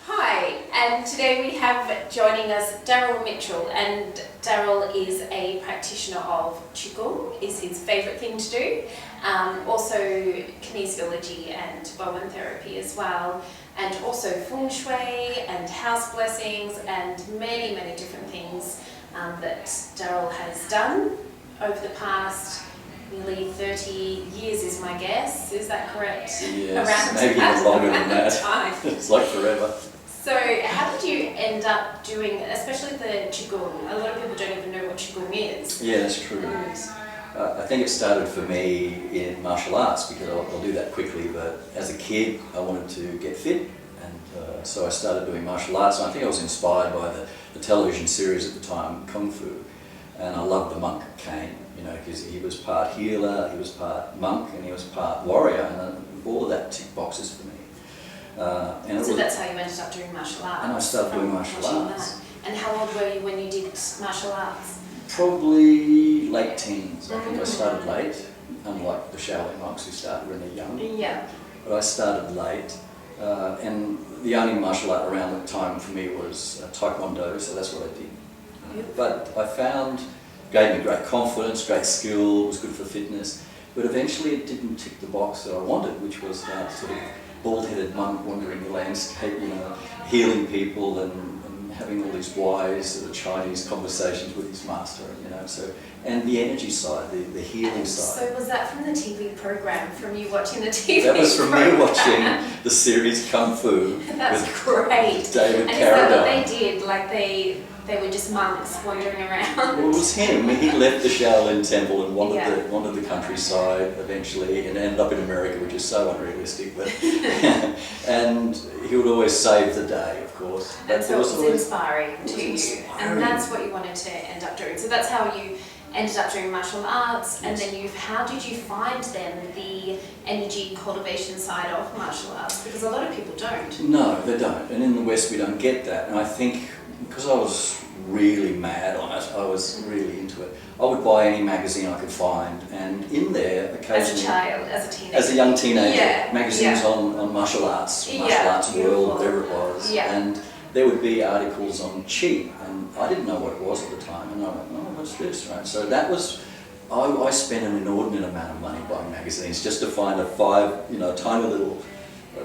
Hi, and today we have joining us Daryl Mitchell, and Daryl is a practitioner of Qigong, is his favourite thing to do, also kinesiology and Bowen therapy as well, and also feng shui and house blessings and many different things that Daryl has done over the past nearly 30 years is my guess. Is that correct? Yes, maybe even longer than that. Time. It's like forever. So how did you end up doing, especially the Qigong? A lot of people don't even know what Qigong is. Yeah, that's true. I think it started for me in martial arts, because I'll do that quickly, but as a kid I wanted to get fit, and so I started doing martial arts, and I think I was inspired by the television series at the time, Kung Fu, and I loved the monk Caine, because he was part healer, he was part monk, and he was part warrior, and all of that ticked boxes for me. So that's how you ended up doing martial arts? And I started doing martial arts. And how old were you when you did martial arts? Probably late teens. I think I started late, unlike the Shaolin monks who started when they're young. Yeah. But I started late, and the only martial art around that time for me was Taekwondo, so that's what I did. But I found, gave me great confidence, great skill, was good for fitness, but eventually it didn't tick the box that I wanted, which was that sort of bald-headed monk wandering the landscape, healing people and having all these wise sort of Chinese conversations with his master, and the energy side, the healing side. So was that from the TV program, from you watching the TV That was from program? me watching the series Kung Fu. That's with great. David And is that what Carradine. they did? Like they were just monks wandering around? Well, it was him. He left the Shaolin temple and Yeah. wandered the countryside eventually, and ended up in America, which is so unrealistic. But and he would always save the day, of course. And so it was inspiring it to was you, inspiring. and that's what you wanted to end up doing. So that's how you ended up doing martial arts, and Yes. then how did you find then the energy cultivation side of martial arts? Because a lot of people don't. No, they don't. And in the West, we don't get that. And I think because I was really mad on it, I was really into it. I would buy any magazine I could find, and in there occasionally, As a child, as a teenager. as a young teenager, Yeah, magazines yeah. on martial arts, martial Yeah, arts beautiful. world, whatever it was, Yeah. and there would be articles on Qi, and I didn't know what it was at the time, and I went, oh, what's this, right? So that was, I spent an inordinate amount of money buying magazines just to find a tiny little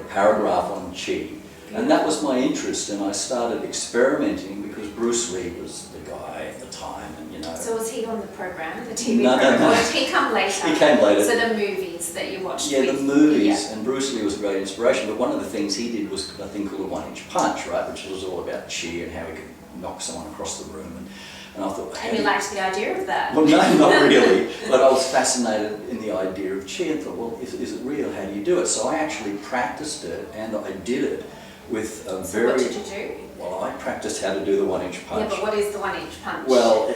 paragraph on Qi. And that was my interest, and I started experimenting because Bruce Lee was the guy at the time, and So was he on the program, the TV No, program, no. or did he come later? He came later. So the movies that you watched Yeah, with? the movies, Yeah. and Bruce Lee was a great inspiration, but one of the things he did was a thing called a one-inch punch, right, which was all about Qi and how he could knock someone across the room, and I thought... And you liked the idea of that? Well, no, not really, but I was fascinated in the idea of Qi and thought, well, is it real? How do you do it? So I actually practiced it, and I did it with a So very... what did you do? Well, I practiced how to do the one-inch punch. Yeah, but what is the one-inch punch? Well,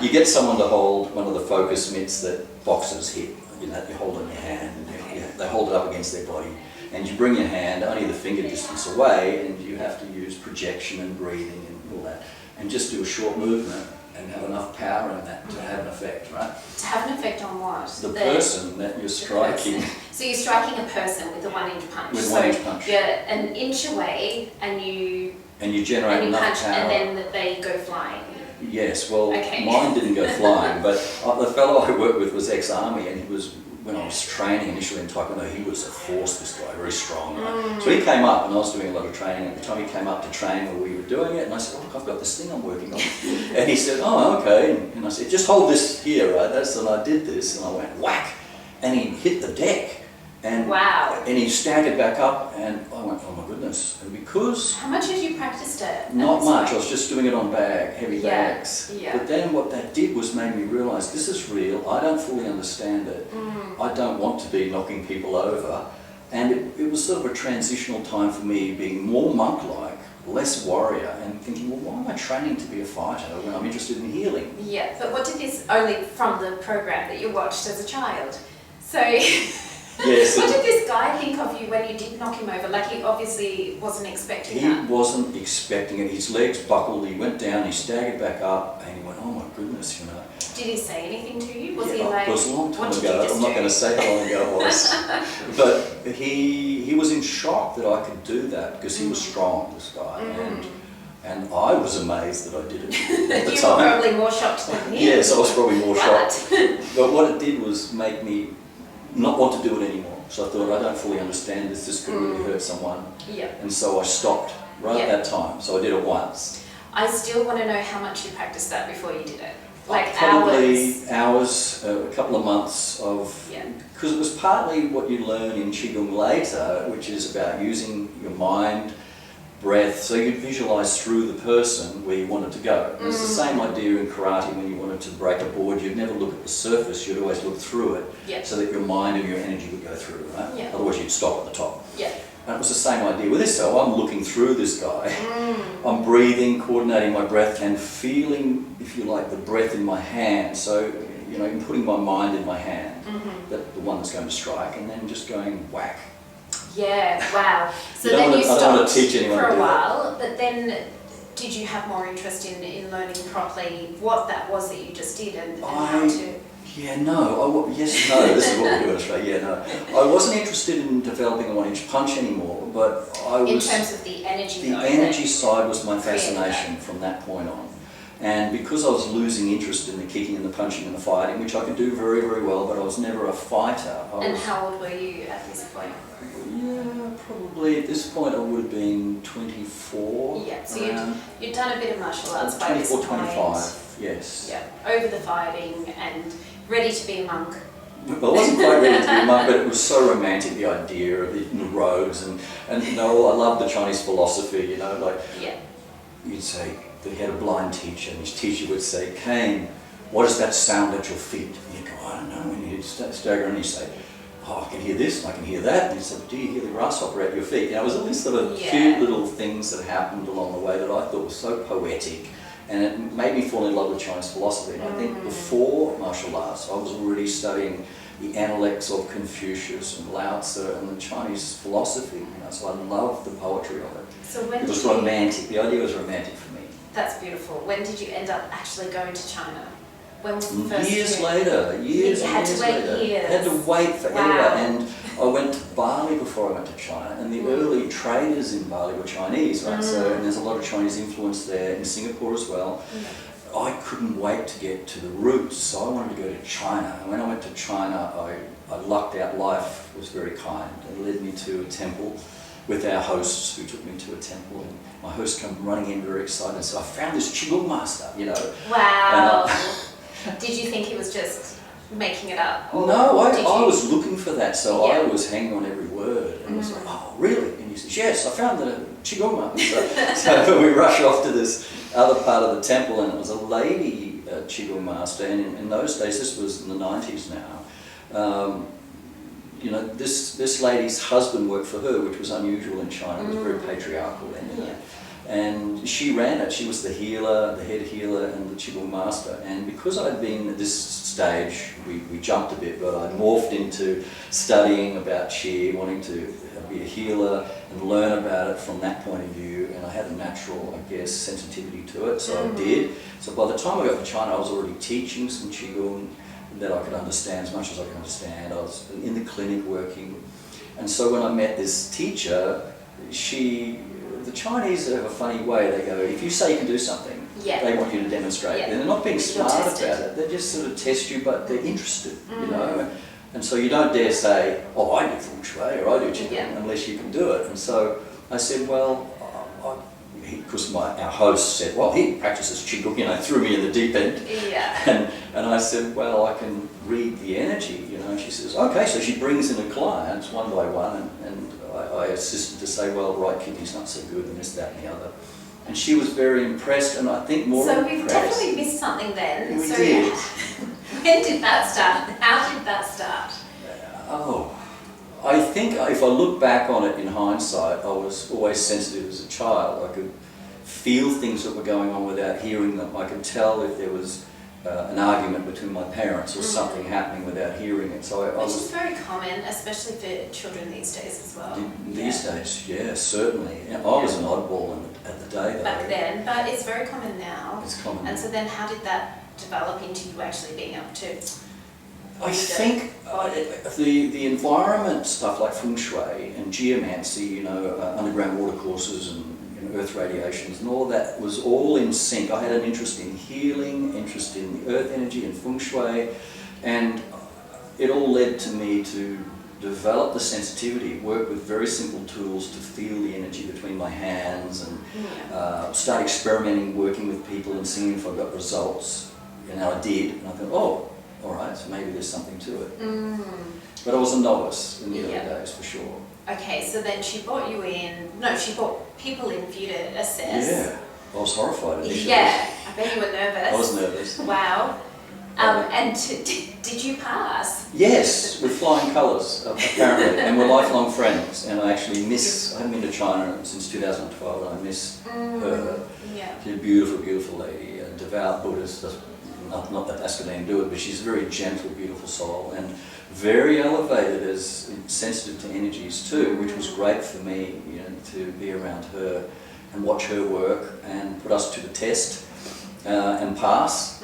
you get someone to hold one of the focus mitts that boxers hit. You hold on your hand, and they hold it up against their body, and you bring your hand only the finger distance away, and you have to use projection and breathing and all that, and just do a short movement and have enough power in that to have an effect, right? To have an effect on what? The person that you're striking. So you're striking a person with a one-inch punch. With a one-inch punch. You're an inch away, and you generate enough punch, power. and then they go flying. Yes, well, Okay. mine didn't go flying, but the fellow I worked with was ex-army, and he was, when I was training initially in Taekwondo, he was a force, this guy, very strong, right? So he came up, and I was doing a lot of training at the time. He came up to train where we were doing it, and I said, oh, look, I've got this thing I'm working on. And he said, oh, okay. And I said, just hold this here, right? And I did this, and I went whack, and he hit the deck. And, Wow. And he staggered back up, and I went, oh my goodness. And because... How much had you practiced it? Not much, I was just doing it on heavy Yeah, bags. yeah. But then what that did was made me realise this is real, I don't fully understand it, I don't want to be knocking people over. And it was sort of a transitional time for me, being more monk-like, less warrior, and thinking, well, why am I training to be a fighter when I'm interested in healing? Yeah, but what did this, only from the program that you watched as a child? So... Yes. What did this guy think of you when you did knock him over? Like, he obviously wasn't expecting He that. wasn't expecting it. His legs buckled, he went down, he staggered back up, and he went, oh my goodness, Did he say anything to you? Was he Yeah, like, it was a long time what did you ago. just I'm not do? going to say how long ago it was. But he was in shock that I could do that because he was strong, this guy. And I was amazed that I did it at the You time. were probably more shocked than him. Yes, I was probably more Right. shocked. But what it did was make me not want to do it anymore. So I thought, I don't fully understand this. This could really hurt someone. Yeah. And so I stopped right at that time. So I did it once. I still want to know how much you practiced that before you did it. Like Probably hours. a couple of months of, because it was partly what you learn in Qigong later, which is about using your mind, breath, so you'd visualise through the person where you wanted to go. And it's the same idea in karate. When you wanted to break a board, you'd never look at the surface, you'd always look through it, so that your mind and your energy would go through, right? Yeah. Otherwise you'd stop at the top. Yeah. And it was the same idea with this. So I'm looking through this guy, I'm breathing, coordinating my breath and feeling, if you like, the breath in my hand. So, you know, I'm putting my mind in my hand, that the one that's going to strike, and then just going whack. Yeah, wow. So I then you don't want stopped to teach anyone for to a do while, but then did you have more interest in learning properly what that was that you just did and how to... Yeah, no. Yes, no. This is what we do in Australia. Yeah, no. I wasn't interested in developing a one-inch punch anymore, but I was... In terms of the energy, the energy side was my fascination from that point on. And because I was losing interest in the kicking and the punching and the fighting, which I could do very, very well, but I was never a fighter. And how old were you at this point? Yeah, probably at this point I would have been 24. Yeah, so you'd done a bit of martial arts by this 24, point. 25, yes. Yeah, over the fighting and ready to be a monk. Well, I wasn't quite ready to be a monk, but it was so romantic, the idea of the robes and you know, I love the Chinese philosophy, you know, like you'd say that he had a blind teacher and his teacher would say, Cain, what does that sound at your feet? And you go, I don't know, and you'd stagger and you say, oh, I can hear this and I can hear that. And he said, do you hear the grasshopper at your feet? You know, it was all these sort of cute little things that happened along the way that I thought was so poetic. And it made me fall in love with Chinese philosophy. And I think before martial arts, I was already studying the Analects of Confucius and Lao Tzu and the Chinese philosophy. You know, so I loved the poetry of it. So when it was romantic. The idea was romantic for me. That's beautiful. When did you end up actually going to China? When was the first years year? later, years You and had years to wait later. years. I had to wait forever. Wow. And I went to Bali before I went to China, and the early traders in Bali were Chinese, right? So, and there's a lot of Chinese influence there, in Singapore as well. I couldn't wait to get to the roots, so I wanted to go to China. And when I went to China, I lucked out. Life was very kind and led me to a temple with our hosts who took me to a temple. And my host came running in very excited and said, I found this Qigong master, you know. Wow. Did you think he was just making it up? Or no, I was looking for that, so Yeah. I was hanging on every word. And I was like, oh, really? And he says, yes, I found the Qigong master. So we rushed off to this other part of the temple, and it was a lady Qigong master. And in those days, this was in the 90s now, you know, this lady's husband worked for her, which was unusual in China. It was very patriarchal then, you know. And she ran it. She was the healer, the head healer, and the Qigong master. And because I'd been at this stage, we jumped a bit, but I morphed into studying about Qi, wanting to be a healer and learn about it from that point of view. And I had a natural, I guess, sensitivity to it, so I did. So by the time I got to China, I was already teaching some Qigong that I could understand as much as I could understand. I was in the clinic working. And so when I met this teacher, the Chinese have a funny way. They go, if you say you can do something, they want you to demonstrate. And they're not being smart about it. They just sort of test you, but they're interested, you know. And so you don't dare say, oh, I do feng shui or I do Qigong unless you can do it. And so I said, well, because our host said, well, he practices Qigong, you know, threw me in the deep end. And I said, well, I can read the energy, you know. And she says, okay, so she brings in her clients one by one, and I assisted to say, well, right kidney's not so good, and this, that, and the other. And she was very impressed, and I think more So impressed. we've definitely missed something then. We did. When did that start? How did that start? I think if I look back on it in hindsight, I was always sensitive as a child. I could feel things that were going on without hearing them. I could tell if there was an argument between my parents or something happening without hearing it. So Which is very common, especially for children these days as well. These days, yeah, certainly. I was an oddball at the day though. Back then, but it's very common now. It's common. And so then how did that develop into you actually being able to? I think the environment stuff like feng shui and geomancy, you know, underground water courses and earth radiations and all of that was all in sync. I had an interest in healing, interest in the earth energy and feng shui, and it all led to me to develop the sensitivity, work with very simple tools to feel the energy between my hands, and start experimenting, working with people and seeing if I got results. And I did, and I thought, oh, all right, so maybe there's something to it. But I was a novice in the early days, for sure. Okay, so then she brought you in, no, she brought people in for you to assess. Yeah, I was horrified initially. Yeah, I bet you were nervous. I was nervous. Wow. And did you pass? Yes, with flying colours, apparently, and we're lifelong friends. And I actually I haven't been to China since 2012, and I miss her. Yeah. She's a beautiful, beautiful lady, a devout Buddhist. Not that that's going to do it, but she's a very gentle, beautiful soul, and very elevated, as sensitive to energies too, which was great for me, you know, to be around her and watch her work and put us to the test and pass.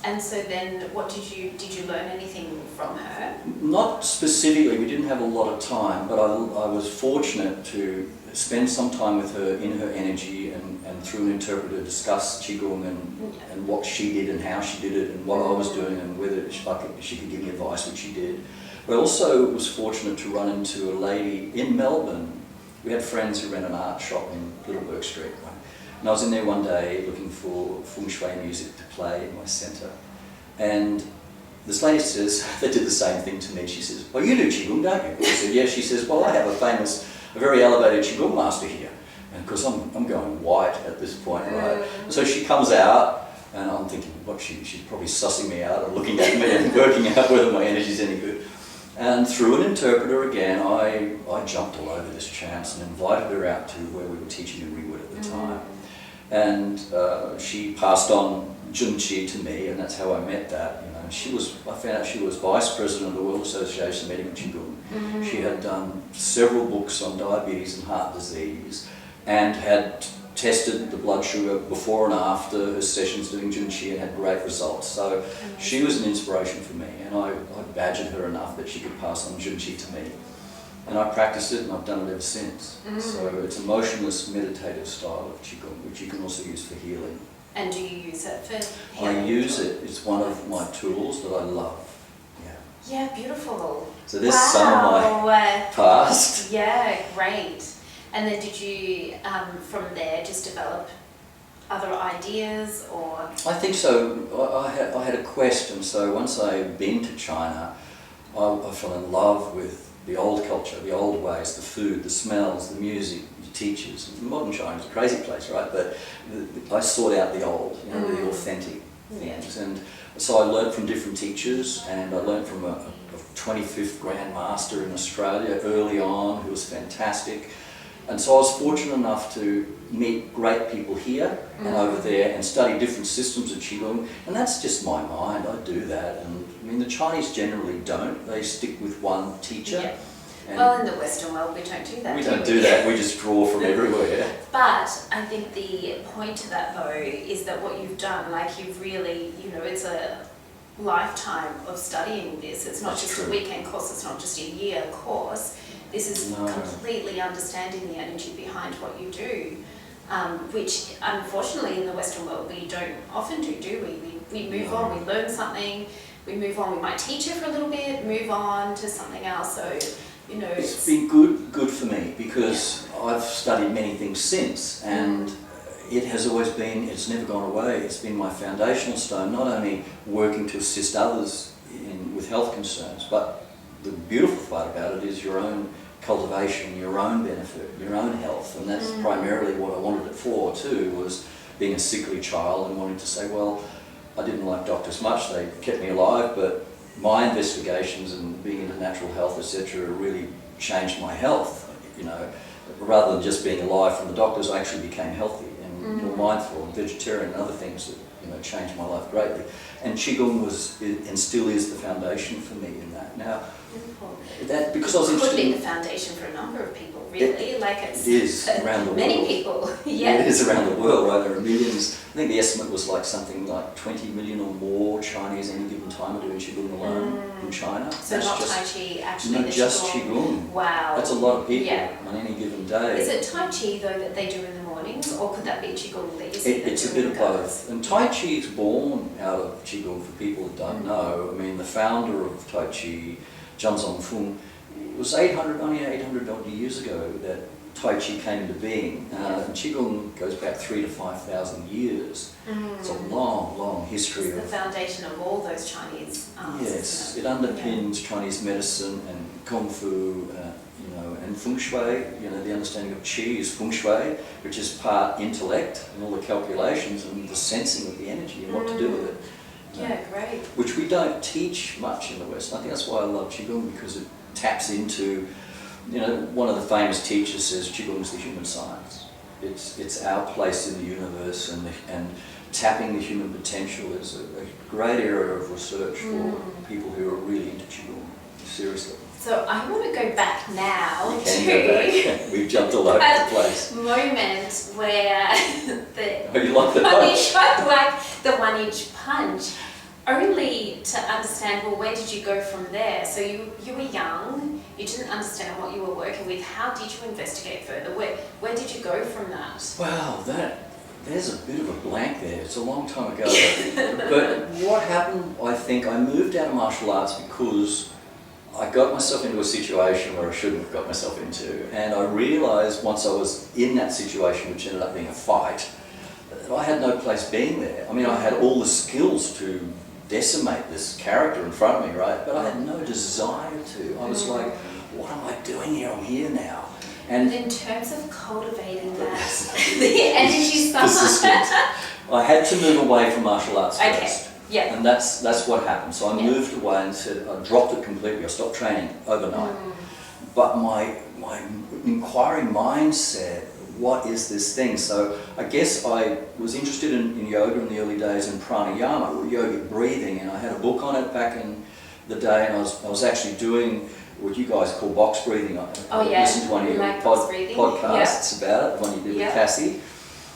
And so then, did you learn anything from her? Not specifically. We didn't have a lot of time, but I was fortunate to spend some time with her in her energy and through an interpreter discuss Qigong and what she did and how she did it and what I was doing and whether she could give me advice, which she did. But I also was fortunate to run into a lady in Melbourne. We had friends who ran an art shop in Littleburg Street. And I was in there one day looking for feng shui music to play in my centre. And this lady says, they did the same thing to me. She says, well, you do Qigong, don't you? I said, yeah. She says, well, I have a very elevated Qigong master here. And of course, I'm going white at this point, right? So she comes out, and I'm thinking, what, she's probably sussing me out or looking at me and working out whether my energy's any good. And through an interpreter again, I jumped all over this chance and invited her out to where we were teaching in Rewood at the time. And she passed on Qi and Qi to me, and that's how I met that. You know, I found out she was vice president of the World Association of Medical Qigong. She had done several books on diabetes and heart disease, and had tested the blood sugar before and after her sessions doing Qi and Qi and had great results. So she was an inspiration for me, and I badgered her enough that she could pass on Qi and Qi to me. And I practiced it, and I've done it ever since. So it's a motionless, meditative style of Qigong, which you can also use for healing. And do you use it for healing? I use it. It's one of my tools that I love. Yeah, beautiful. So there's some of my past. Yeah, great. And then did you, from there, just develop other ideas, or? I think so. I had a quest, and so once I'd been to China, I fell in love with the old culture, the old ways, the food, the smells, the music, the teachers. Modern China is a crazy place, right? But I sought out the old, you know, the authentic things. And so I learned from different teachers, and I learned from a 25th Grand Master in Australia early on, who was fantastic. And so I was fortunate enough to meet great people here and over there and study different systems of Qigong. And that's just my mind, I do that. And I mean, the Chinese generally don't. They stick with one teacher. Yeah. Well, in the Western world, we don't do that. We don't do that, we just draw from everywhere. But I think the point to that, though, is that what you've done, like you've really, you know, it's a lifetime of studying this. It's not just a weekend course, it's not just a year course. This is completely understanding the energy behind what you do, which unfortunately in the Western world we don't often do we? We move on, we learn something, we move on, we might teach it for a little bit, move on to something else. So, you know, it's been good for me, because I've studied many things since, and it has always been, it's never gone away. It's been my foundational stone, not only working to assist others with health concerns, but the beautiful part about it is your own cultivation, your own benefit, your own health. And that's primarily what I wanted it for too, was being a sickly child and wanting to say, well, I didn't like doctors much, they kept me alive, but my investigations and being into natural health, etc., really changed my health. You know, rather than just being alive from the doctors, I actually became healthy and more mindful and vegetarian and other things that, you know, changed my life greatly. And Qigong was and still is the foundation for me in that. Now, That, because I was It could interested be in, the foundation for a number of people, really. it is around the world. Many people, Yeah, it is around the world, right? There are millions. I think the estimate was like something like 20 million or more Chinese any given time are doing Qigong alone in China. So That's not just, Tai Chi, actually no, the just Qigong. Qigong. Wow. That's a lot of people Yeah. on any given day. Is it Tai Chi though that they do in the mornings, or could that be Qigong that you see them It's a doing bit of both. And Tai Chi is born out of Qigong for people that don't know. I mean, the founder of Tai Chi, Zhang Zongfeng, it was only 800 odd years ago that Tai Chi came into being. And Qigong goes back 3,000 to 5,000 years. It's a long, long history It's of... the foundation of all those Chinese arts. Yes, it underpins Chinese medicine and Kung Fu, and Feng Shui. The understanding of Qi is Feng Shui, which is part intellect and all the calculations and the sensing of the energy and what to do with it. Yeah, great. Which we don't teach much in the West. I think that's why I love Qigong, because it taps into, one of the famous teachers says Qigong is the human science. It's our place in the universe, and tapping the human potential is a great area of research for people who are really into Qigong, seriously. So I want to go back now to... We've jumped all over the place. Moment where You like the punch? I like the 1 inch punch. Only to understand, well, where did you go from there? So you were young, you didn't understand what you were working with. How did you investigate further? Where did you go from that? Wow, there's a bit of a blank there. It's a long time ago. But what happened, I think, I moved out of martial arts because I got myself into a situation where I shouldn't have got myself into. And I realised once I was in that situation, which ended up being a fight, that I had no place being there. I mean, I had all the skills to decimate this character in front of me, right? But I had no desire to. I was like, what am I doing here? I'm here now. And in terms of cultivating that, the energy side. I had to move away from martial arts first. Okay. Yeah. And that's what happened. So I moved away and said, I dropped it completely. I stopped training overnight. But my inquiring mind said, what is this thing? So I guess I was interested in yoga in the early days, and pranayama, yogic breathing, and I had a book on it back in the day, and I was actually doing what you guys call box breathing. I listened to one of your podcasts about it, the one you did with Cassie.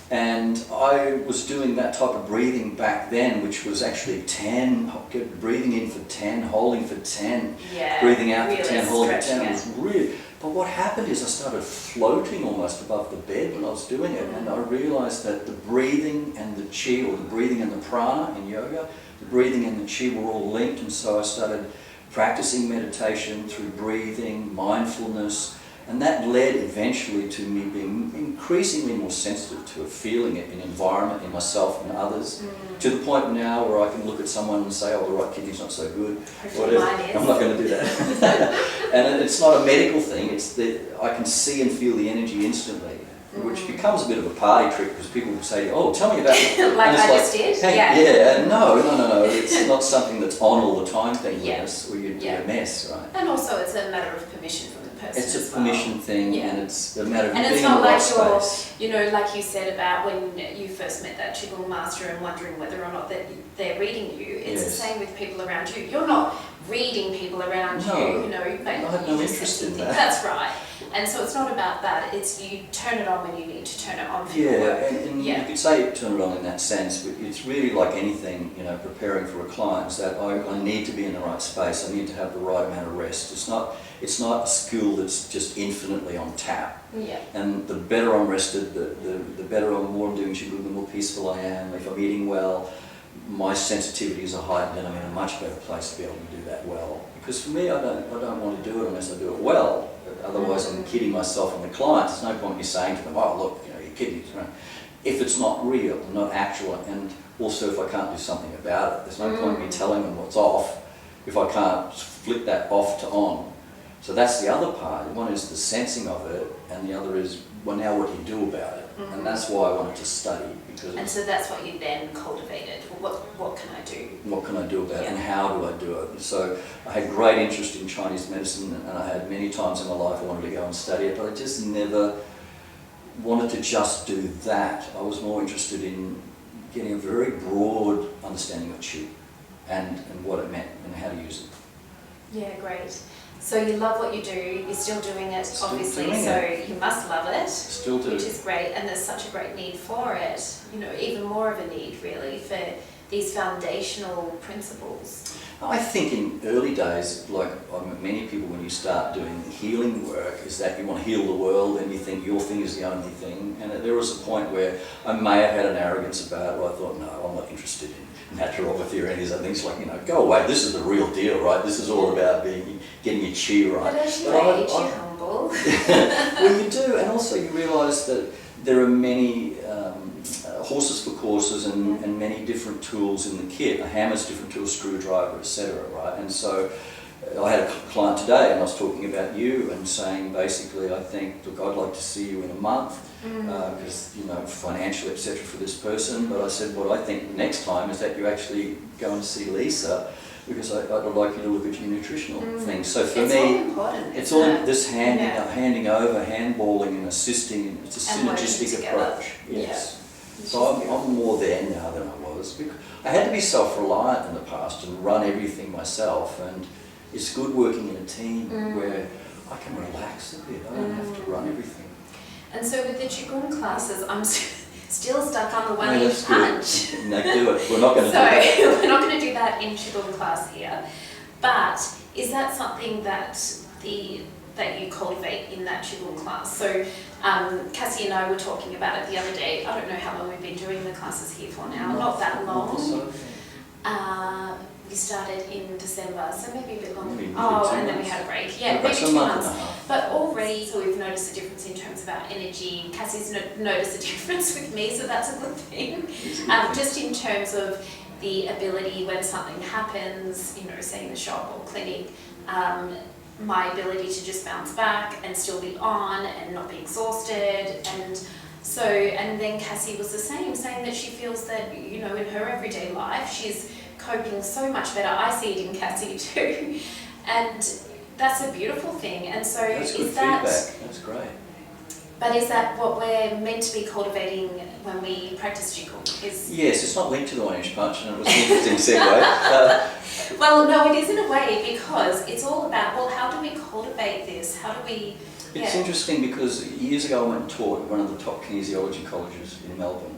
And I was doing that type of breathing back then, which was actually 10, breathing in for 10, holding for 10, breathing out for 10, holding for 10. It was really, but what happened is I started floating almost above the bed when I was doing it, and I realized that the breathing and the Qi, or the breathing and the prana in yoga, the breathing and the Qi were all linked, and so I started practicing meditation through breathing, mindfulness, and that led eventually to me being increasingly more sensitive to feeling it in environment, in myself and others, to the point now where I can look at someone and say, oh, the right kidney's not so good. I'm not going to do that. And it's not a medical thing, it's that I can see and feel the energy instantly, which becomes a bit of a party trick, because people will say, oh, tell me about it. Like I just did? Hey, no, it's not something that's on all the time thing with us, or you'd be a mess, right? And also it's a matter of permission from the person. It's a permission thing, and it's a matter of being in the it's not right like space. like you said about when you first met that Qigong master and wondering whether or not that they're reading you. It's the same with people around you. You're not reading people around you, but I have no interest in that. That's right. And so it's not about that, it's you turn it on when you need to turn it on for your work. And you could say turn it on in that sense, but it's really like anything, preparing for a client, is that I need to be in the right space, I need to have the right amount of rest. It's not a skill that's just infinitely on tap. Yeah. And the better I'm rested, the better the more I'm doing Qigong, the more peaceful I am. If I'm eating well, my sensitivities are heightened, and I'm in a much better place to be able to do that well. Because for me, I don't want to do it unless I do it well. Otherwise, I'm kidding myself and the clients. There's no point in me saying to them, oh, look, you're kidding. Right? If it's not real, not actual, and also if I can't do something about it, there's no point in me telling them what's off if I can't flip that off to on. So that's the other part. One is the sensing of it, and the other is, well, now what do you do about it? And that's why I wanted to study. And so that's what you then cultivated. What can I do? What can I do about it, and how do I do it? So I had great interest in Chinese medicine, and I had many times in my life I wanted to go and study it, but I just never wanted to just do that. I was more interested in getting a very broad understanding of Qi and what it meant and how to use it. Yeah, great. So you love what you do, you're still doing it, Still obviously, doing so it. you must love it. Still do. Which is great, and there's such a great need for it, you know, even more of a need really for these foundational principles. I think in early days, like many people, when you start doing healing work, is that you want to heal the world and you think your thing is the only thing. And there was a point where I may have had an arrogance about it, where I thought, no, I'm not interested in naturopathy or any of those things. Like, you know, go away, this is the real deal, right? This is all about getting your Qi right. But as you age, you're humble. Well, you do, and also you realise that there are many horses for courses and many different tools in the kit. A hammer's different to a screwdriver, etc. Right? And so I had a client today, and I was talking about you and saying basically, I think, look, I'd like to see you in a month because you know, financial, etc. for this person. But I said, what I think next time is that you actually go and see Lisa, because I'd like you to look at your nutritional things. So for it's me, all important, it's all it? this handing over, handballing and assisting. It's a And synergistic together. approach. Yes. Yeah. So I'm more there now than I was. Because I had to be self-reliant in the past and run everything myself. And it's good working in a team where I can relax a bit. I don't have to run everything. And so with the Qigong classes, I'm still stuck on the No, one-inch that's punch. good. No, do it. We're not going to So do that. we're not going to do that in Qigong class here. But is that something that you cultivate in that Qigong class? So Cassie and I were talking about it the other day. I don't know how long we've been doing the classes here for now. Not that long. We started in December, so maybe a bit longer. Maybe And then 2 we months. had a break. Yeah, About maybe a 2 month and months. a half. But already, so we've noticed a difference in terms of our energy. Cassie's noticed a difference with me, so that's a good thing. Just in terms of the ability when something happens, you know, say in the shop or clinic, my ability to just bounce back and still be on and not be exhausted. And then Cassie was the same, saying that she feels that, you know, in her everyday life, she's coping so much better. I see it in Cassie too. And that's a beautiful thing. And so That's good feedback. That's great. But is that what we're meant to be cultivating when we practice Qigong? Yes, it's not linked to the one-inch punch, and it was an interesting segue. Well, no, it is in a way, because it's all about, well, how do we cultivate this? How do we... It's interesting because years ago I went and taught at one of the top kinesiology colleges in Melbourne,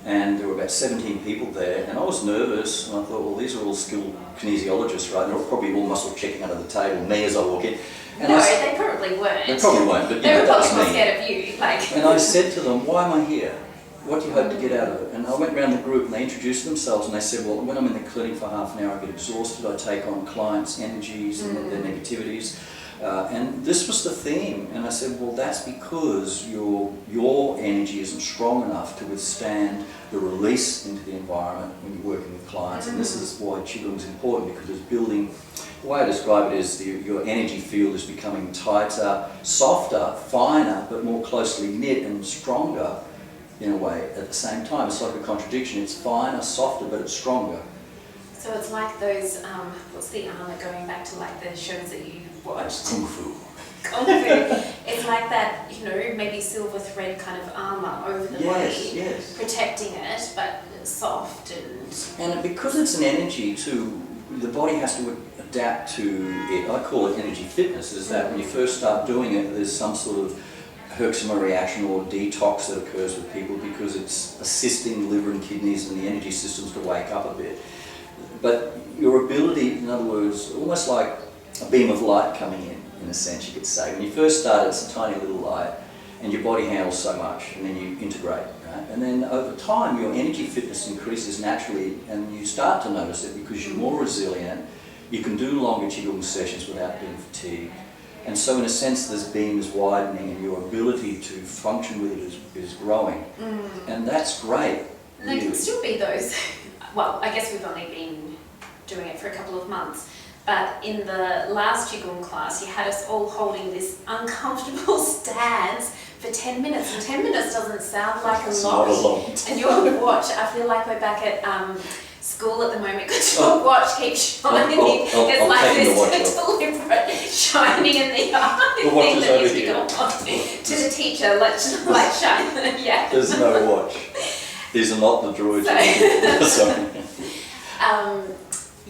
and there were about 17 people there, and I was nervous, and I thought, well, these are all skilled kinesiologists, right? They're probably all muscle checking under the table, me as I walk in. And they probably weren't. They probably won't, but they were that's probably more me. scared of you. Like. And I said to them, why am I here? What do you hope to get out of it? And I went around the group and they introduced themselves and they said, well, when I'm in the clinic for half an hour, I get exhausted, I take on clients' energies and their negativities. And this was the theme. And I said, well, that's because your energy isn't strong enough to withstand the release into the environment when you're working with clients. And this is why Qigong is important, because it's building. The way I describe it is your energy field is becoming tighter, softer, finer, but more closely knit and stronger in a way at the same time. It's like a contradiction. It's finer, softer, but it's stronger. So it's like those, what's the armour, going back to like the shows that you watched? Kung Fu. Kung Fu. It's like that, you know, maybe silver thread kind of armour over the body, yes. protecting it, but soft And because it's an energy too, the body has to adapt to it. I call it energy fitness, is that when you first start doing it, there's some sort of Herxheimer reaction or detox that occurs with people because it's assisting the liver and kidneys and the energy systems to wake up a bit. But your ability, in other words, almost like a beam of light coming in a sense you could say. When you first start, it's a tiny little light and your body handles so much, and then you integrate. Right? And then over time your energy fitness increases naturally and you start to notice it because you're more resilient. You can do longer Qigong sessions without being fatigued. And so in a sense this beam is widening and your ability to function with it is growing. And that's great. And there can still be those, well, I guess we've only been doing it for a couple of months, but in the last Qigong class you had us all holding this uncomfortable stance for 10 minutes, and 10 minutes doesn't sound like a lot. Not a lot. And your watch, I feel like we're back at school at the moment because your watch keeps shining. It's like this deliberate shining in the eye. The watch is that over needs to here. go on to the teacher, like shine. Yeah. There's no watch. These are not the droids. So- Sorry.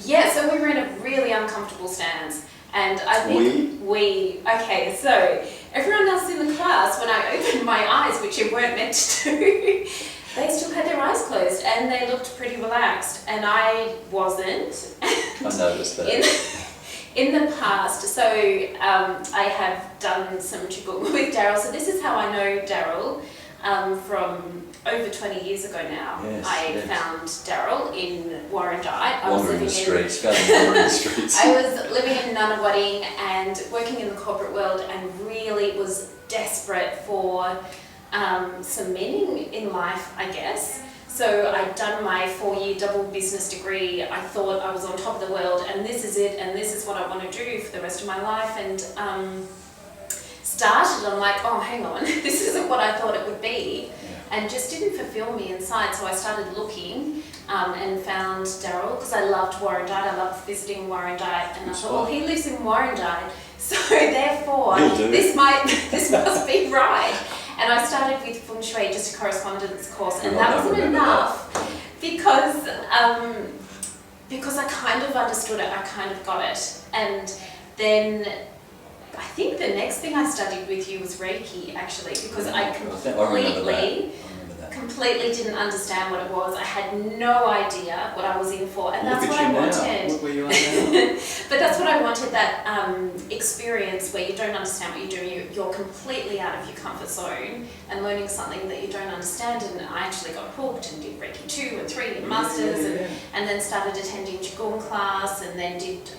Yeah, so we were in a really uncomfortable stance, And I think okay, so everyone else in the class, when I opened my eyes, which you weren't meant to do, they still had their eyes closed and they looked pretty relaxed, and I wasn't. I noticed that. In the past, so I have done some Qigong with Daryl. So this is how I know Daryl from over 20 years ago now. Yes, I found Daryl in Warrandyte. I was living in the streets. I was living in Nunawading and working in the corporate world, and really was desperate for some meaning in life, I guess. So I'd done my 4-year double business degree. I thought I was on top of the world, and this is it, and this is what I want to do for the rest of my life. And I'm like, oh, hang on, this isn't what I thought it would be, and just didn't fulfill me inside. So I started looking and found Daryl, because I loved Warrandyte. I loved visiting Warrandyte, and I thought, well, he lives in Warrandyte, so therefore this must be right. And I started with Feng Shui, just a correspondence course, and that wasn't enough because I kind of understood it, I kind of got it. And then I think the next thing I studied with you was Reiki, actually, because I completely didn't understand what it was. I had no idea what I was in for, and that's what I wanted. Look where you are now. But that's what I wanted, that experience where you don't understand what you're doing, you're completely out of your comfort zone and learning something that you don't understand. And I actually got hooked and did Reiki 2 and 3 and Masters, and then started attending Qigong class, and then did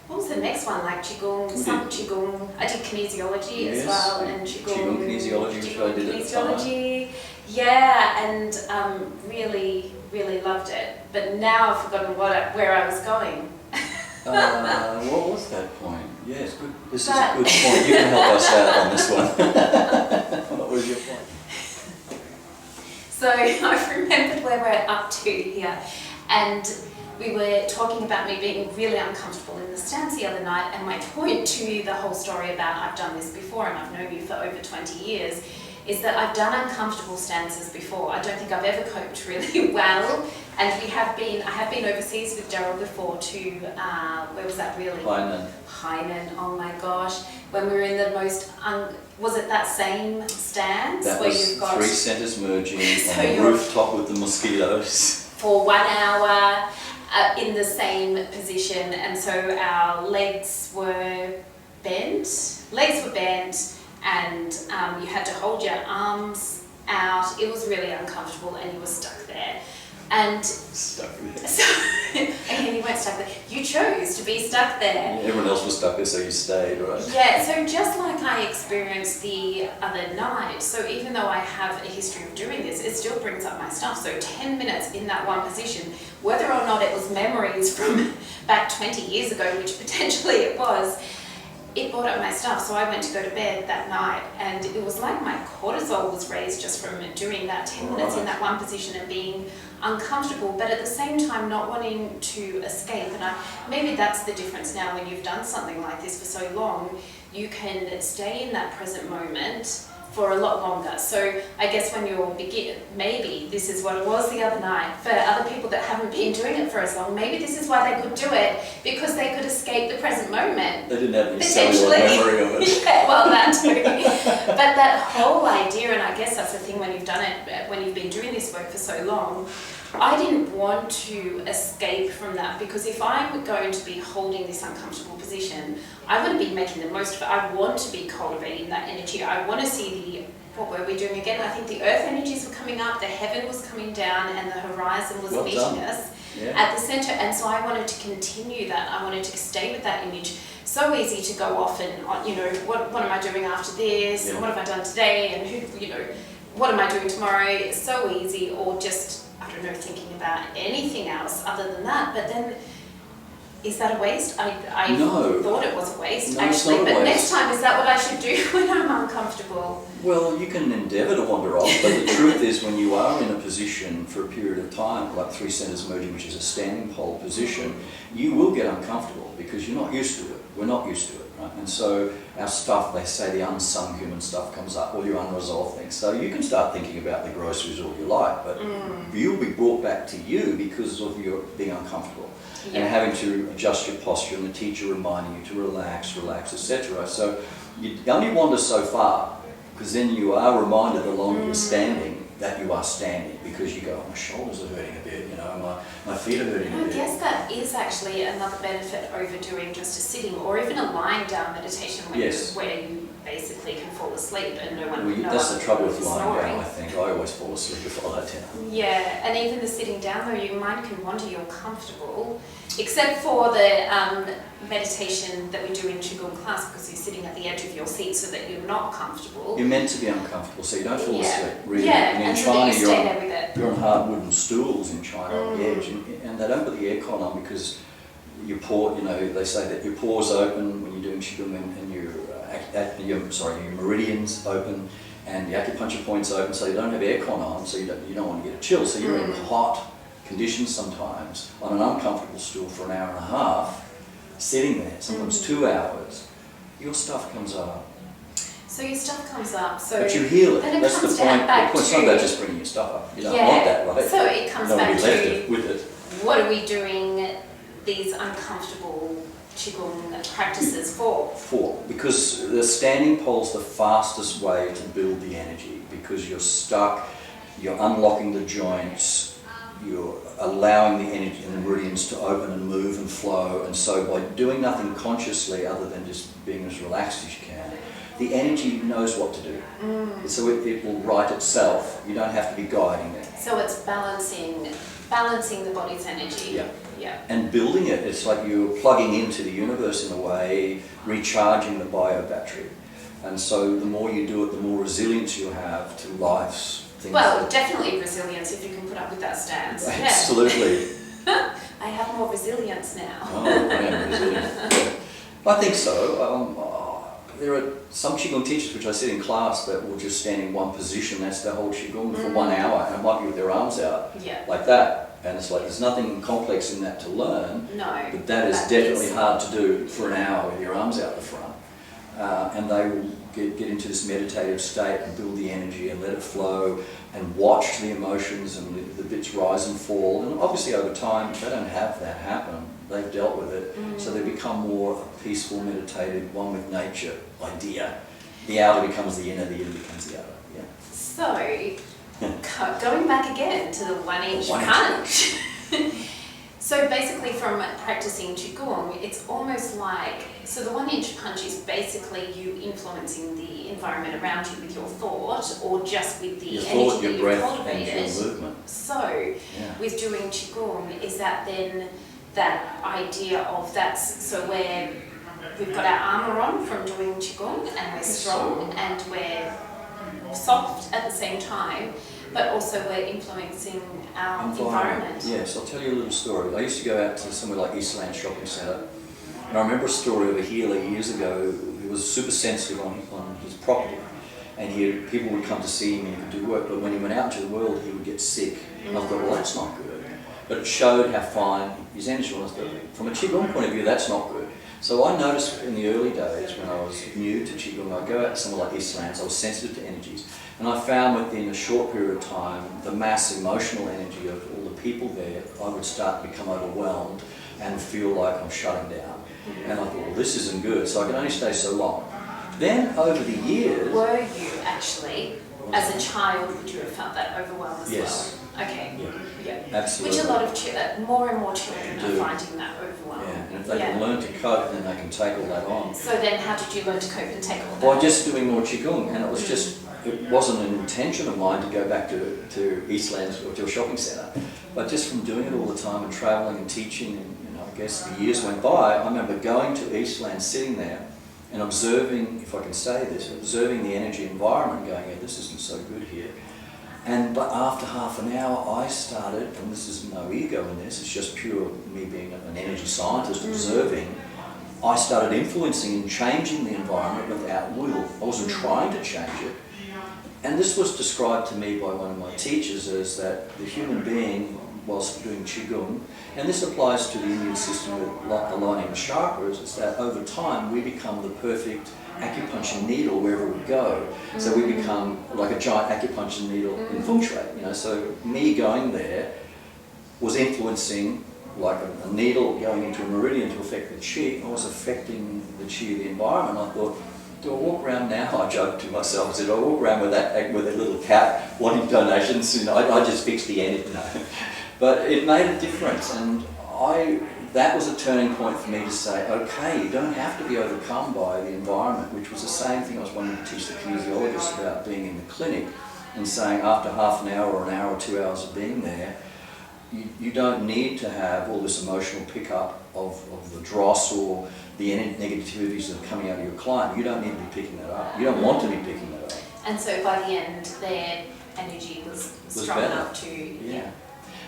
what was the next one, like Qigong, Qigong. I did kinesiology as well, and Qigong kinesiology, which I did at the time. Yeah, and really, really loved it. But now I've forgotten where I was going. What was that point? Yes, good. This is a good point. You can help us out on this one. What was your point? So I've remembered where we're up to here, and we were talking about me being really uncomfortable in the stance the other night, and my point to the whole story about I've done this before and I've known you for over 20 years is that I've done uncomfortable stances before. I don't think I've ever coped really well, and I have been overseas with Daryl before to, where was that really? Hainan, oh my gosh. When we were in the most, was it that same stance? That where was you've got 3 centres merging on the rooftop with the mosquitoes. For 1 hour. In the same position, and so our legs were bent, and you had to hold your arms out. It was really uncomfortable, and you were stuck there. And stuck there. So, okay, you weren't stuck there. You chose to be stuck there. Yeah, everyone else was stuck there, so you stayed, right? Yeah, so just like I experienced the other night, so even though I have a history of doing this, it still brings up my stuff. So 10 minutes in that one position, whether or not it was memories from back 20 years ago, which potentially it was, it brought up my stuff. So I went to go to bed that night, and it was like my cortisol was raised just from doing that 10 minutes in that one position and being uncomfortable, but at the same time not wanting to escape. And maybe that's the difference now. When you've done something like this for so long, you can stay in that present moment for a lot longer. So I guess when you're maybe this is what it was the other night. For other people that haven't been doing it for as long, maybe this is why they could do it, because they could escape the present moment. They didn't have any cellular memory of it. Yeah, well, that too. But that whole idea, and I guess that's the thing when you've done it, when you've been doing this work for so long, I didn't want to escape from that, because if I'm going to be holding this uncomfortable position, I want to be making the most of it. I want to be cultivating that energy. I want to see what were we doing again? I think the earth energies were coming up, the heaven was coming down, and the horizon was meeting us at the center. And so I wanted to continue that. I wanted to stay with that image. So easy to go off and, what am I doing after this? And what have I done today? And what am I doing tomorrow? It's so easy, or just, I don't know, thinking about anything else other than that. But then, is that a waste? I thought it was a waste, actually. But next time, is that what I should do when I'm uncomfortable? Well, you can endeavour to wander off, but the truth is when you are in a position for a period of time, like 3 centres merging, which is a standing pole position, you will get uncomfortable because you're not used to it. We're not used to it, right? And so our stuff, they say the unsung human stuff comes up, all your unresolved things. So you can start thinking about the groceries all you like, but you'll be brought back to you because of your being uncomfortable and having to adjust your posture, and the teacher reminding you to relax, etc. So you only wander so far, because then you are reminded the longer you're standing that you are standing, because you go, oh, my shoulders are hurting a bit, you know, my feet are hurting a bit. I guess that is actually another benefit over doing just a sitting or even a lying down meditation where you basically can fall asleep and no one knows. That's the trouble with lying down, I think. I always fall asleep if I lie down. Yeah, and even the sitting down though, your mind can wander, you're comfortable, except for the meditation that we do in Qigong class, because you're sitting at the edge of your seat so that you're not comfortable. You're meant to be uncomfortable, so you don't fall asleep. Really. Yeah, I mean, in and China, so you stay there with it. You're on hard wooden stools in China on the edge, and they don't put the aircon on because your pore, you know, they say that your pores open when you're doing Qigong, and your meridians open, and the acupuncture points open, so you don't have aircon on, so you don't want to get a chill. So you're in hot conditions sometimes on an uncomfortable stool for an hour and a half, sitting there, sometimes 2 hours. Your stuff comes up. So your stuff comes up. So but you heal it. Then That's the point. Back It's not about just bringing your stuff up. You don't want that, right? So it comes back be left with it. What are we doing these uncomfortable Qigong practices for? Because the standing pole's the fastest way to build the energy, because you're stuck, you're unlocking the joints, you're allowing the energy and the meridians to open and move and flow, and so by doing nothing consciously other than just being as relaxed as you can, the energy knows what to do. So it will right itself. You don't have to be guiding it. So it's balancing the body's energy. Yeah. And building it, it's like you're plugging into the universe in a way, recharging the bio battery. And so the more you do it, the more resilience you have to life's things. Well, definitely resilience if you can put up with that stance. Absolutely. I have more resilience now. Oh, I am resilient. I think so. There are some Qigong teachers which I sit in class that will just stand in one position, that's their whole Qigong for 1 hour, and it might be with their arms out, like that. And it's like, there's nothing complex in that to learn, but that is definitely hard to do for an hour with your arms out the front. And they will get into this meditative state and build the energy and let it flow and watch the emotions and the bits rise and fall. And obviously over time, they don't have that happen. They've dealt with it, so they become more a peaceful, meditative, one with nature idea. The outer becomes the inner becomes the outer. Yeah. So, going back again to the 1 inch punch. So basically from practicing Qigong, it's almost like, so the 1 inch punch is basically you influencing the environment around you with your thought, or just with the energy that you've cultivated. And your movement. So with doing Qigong, is that then that idea of so we've got our armour on from doing Qigong, and we're strong and we're soft at the same time, but also we're influencing our environment. Yes, I'll tell you a little story. I used to go out to somewhere like Eastland Shopping Centre, and I remember a story of a healer years ago who was super sensitive on his property, and people would come to see him and he could do work, but when he went out into the world he would get sick. And I thought, well, that's not good. But it showed how fine his energy was. But from a Qigong point of view, that's not good. So I noticed in the early days when I was new to Qigong, I'd go out to somewhere like Eastlands, I was sensitive to energies. And I found within a short period of time, the mass emotional energy of all the people there, I would start to become overwhelmed and feel like I'm shutting down. And I thought, well, this isn't good, so I can only stay so long. Then over the years... Were you actually, as a child, would you have felt that overwhelmed as well? Okay. Yeah. Absolutely. Which a lot of more and more children are finding that overwhelmed. Yeah, and if they can learn to cope, then they can take all that on. So then how did you learn to cope and take all that on? By just doing more Qigong, and it was just, it wasn't an intention of mine to go back to Eastlands or to a shopping centre, but just from doing it all the time and travelling and teaching, and I guess the years went by, I remember going to Eastlands, sitting there and observing, if I can say this, observing the energy environment, going, yeah, this isn't so good here. But after half an hour, I started, and this is no ego in this, it's just pure me being an energy scientist observing, I started influencing and changing the environment without will. I wasn't trying to change it. And this was described to me by one of my teachers as that the human being whilst doing Qigong, and this applies to the Indian system with aligning the chakras, is that over time we become the perfect acupuncture needle wherever we go. So we become like a giant acupuncture needle in Feng Shui. So me going there was influencing like a needle going into a meridian to affect the Qi. I was affecting the Qi of the environment. I thought, do I walk around now? I joked to myself, I said, do I walk around with that little cat wanting donations? I just fixed the end. But it made a difference, and that was a turning point for me to say, okay, you don't have to be overcome by the environment, which was the same thing I was wanting to teach the kinesiologists about being in the clinic, and saying after half an hour or an hour or 2 hours of being there, you don't need to have all this emotional pickup of the dross or the negativities that are coming out of your client. You don't need to be picking that up. You don't want to be picking that up. And so by the end, their energy was strong better. enough to... Yeah.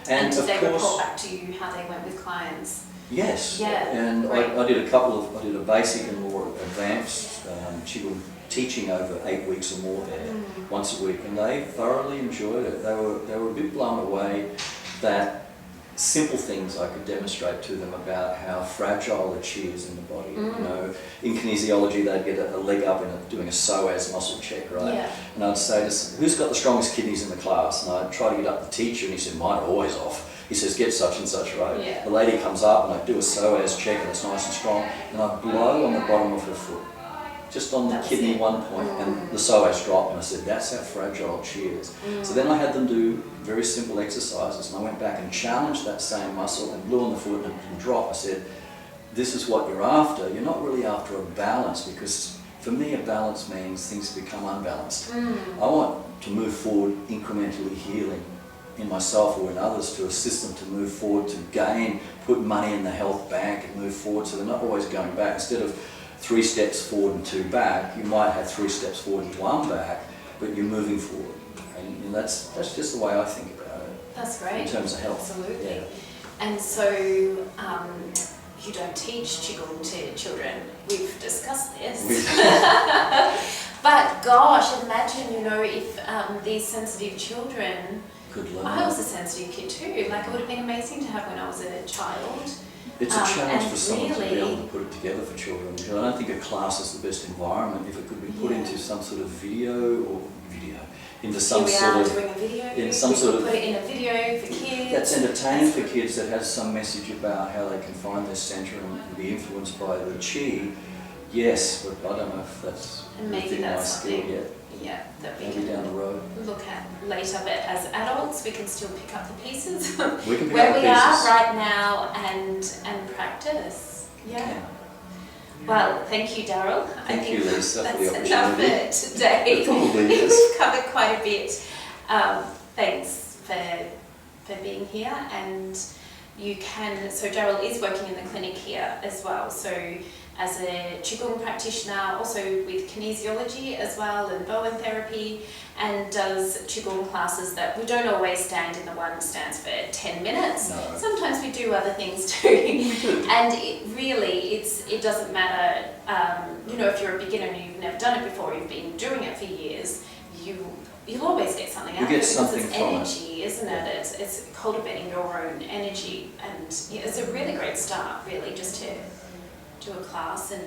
And did of they course, report back to you how they went with clients? Yes. Yeah. And I did a basic and more advanced Qigong teaching over 8 weeks or more there, once a week, and they thoroughly enjoyed it. They were a bit blown away that simple things I could demonstrate to them about how fragile the Qi is in the body. In kinesiology they'd get a leg up in doing a psoas muscle check, right? Yeah. And I'd say, who's got the strongest kidneys in the class? And I'd try to get up the teacher, and he said, mine are always off. He says, get such and such, right? Yeah. The lady comes up and I do a psoas check and it's nice and strong, and I blow on the bottom of her foot, just on the kidney one point, and the psoas dropped, and I said, that's how fragile Qi is. So then I had them do very simple exercises, and I went back and challenged that same muscle and blew on the foot and it didn't drop. I said, this is what you're after. You're not really after a balance, because for me a balance means things become unbalanced. I want to move forward incrementally healing in myself or in others, to assist them to move forward, to gain, put money in the health bank and move forward, so they're not always going back. Instead of 3 steps forward and 2 back, you might have 3 steps forward and 1 back, but you're moving forward. And that's just the way I think about it. That's great. In terms of health. Absolutely. Yeah. And so you don't teach Qigong to children. We've discussed this. But gosh, imagine, if these sensitive children... Could learn. I was a sensitive kid too. Like, it would have been amazing to have when I was a child. It's a challenge for someone to be really, able to put it together for children. Because I don't think a class is the best environment. If it could be put into some sort of into some sort of... doing a video. In some sort of... put it in a video for kids. That's entertaining for kids, that has some message about how they can find their centre and be influenced by the Qi. Yes, but I don't know if that's within my skill yet. Yeah, that we Maybe can down the road. look at later, but as adults we can still pick up the pieces We can pick where up we pieces. are right now and practice. Yeah. Well, thank you, Daryl. Thank you, Lisa, that's for the enough opportunity. for today. It probably is. We've covered quite a bit. Thanks for being here, and you can. So Daryl is working in the clinic here as well. So as a Qigong practitioner, also with kinesiology as well, and Bowen therapy, and does Qigong classes that we don't always stand in the one stands for 10 minutes. No. Sometimes we do other things too. And it doesn't matter, if you're a beginner and you've never done it before, you've been doing it for years, you'll always get something out of it, because it's energy, isn't it? It's cultivating your own energy, and it's a really great start, really, just to do a class and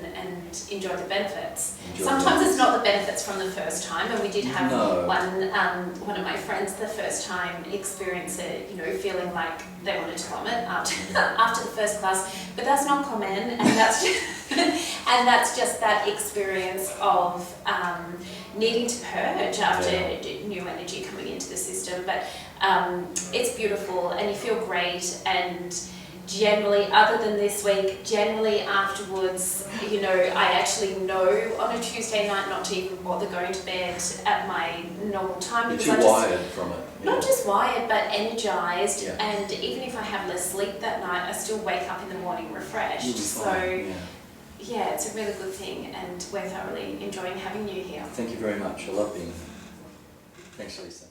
enjoy the benefits. Sometimes it's not the benefits from the first time, and we did have one of my friends the first time experience it, feeling like they wanted to vomit after the first class, but that's not common, and that's just that experience of needing to purge after new energy coming into the system. But it's beautiful, and you feel great, and generally, other than this week, generally afterwards, I actually know on a Tuesday night not to even bother going to bed at my normal time. You're because too wired from it. Yeah. Not just wired, but energized. Yeah. And even if I have less sleep that night, I still wake up in the morning refreshed. You'll be fine, yeah, it's a really good thing, and we're thoroughly enjoying having you here. Thank you very much. I love being here. Thanks, Lisa.